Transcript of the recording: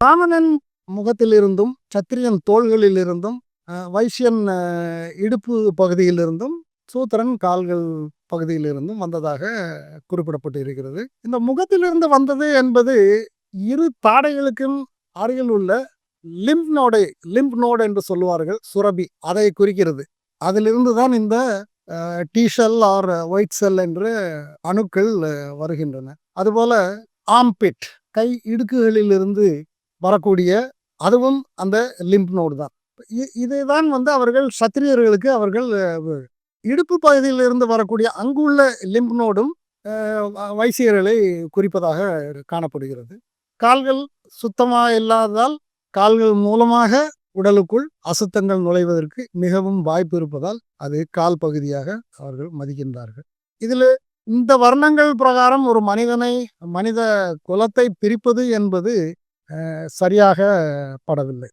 பிராமணன் முகத்திலிருந்தும், சத்திரியன் தோள்களிலிருந்தும், வைசியன் இடுப்பு பகுதியிலிருந்தும், சூத்திரன் கால்கள் பகுதியிலிருந்தும் வந்ததாக குறிப்பிடப்பட்டு இருக்கிறது. இந்த முகத்திலிருந்து வந்தது என்பது இரு தாடைகளுக்கும் அருகில் உள்ள லிம்ப் நோடு என்று சொல்லுவார்கள், சுரபி, அதை குறிக்கிறது. அதிலிருந்து தான் இந்த டி செல் ஆர் ஒயிட் செல் என்று அணுக்கள் வருகின்றன. அதுபோல ஆம்பிட், கை இடுக்குகளிலிருந்து வரக்கூடிய அதுவும் அந்த லிம்ப் நோடு தான். இதை தான் அவர்கள் சத்திரியர்களுக்கு அவர்கள் இடுப்பு பகுதியிலிருந்து வரக்கூடிய அங்குள்ள லிம்ப் நோடும் வைசியர்களை குறிப்பதாக காணப்படுகிறது. கால்கள் சுத்தமாக இல்லாததால் கால்கள் மூலமாக உடலுக்குள் அசுத்தங்கள் நுழைவதற்கு மிகவும் வாய்ப்பு இருப்பதால் அது கால் பகுதியாக அவர்கள் மதிக்கின்றார்கள். இதில் இந்த வர்ணங்கள் பிரகாரம் ஒரு மனித குலத்தை பிரிப்பது என்பது சரியாக படவில்லை.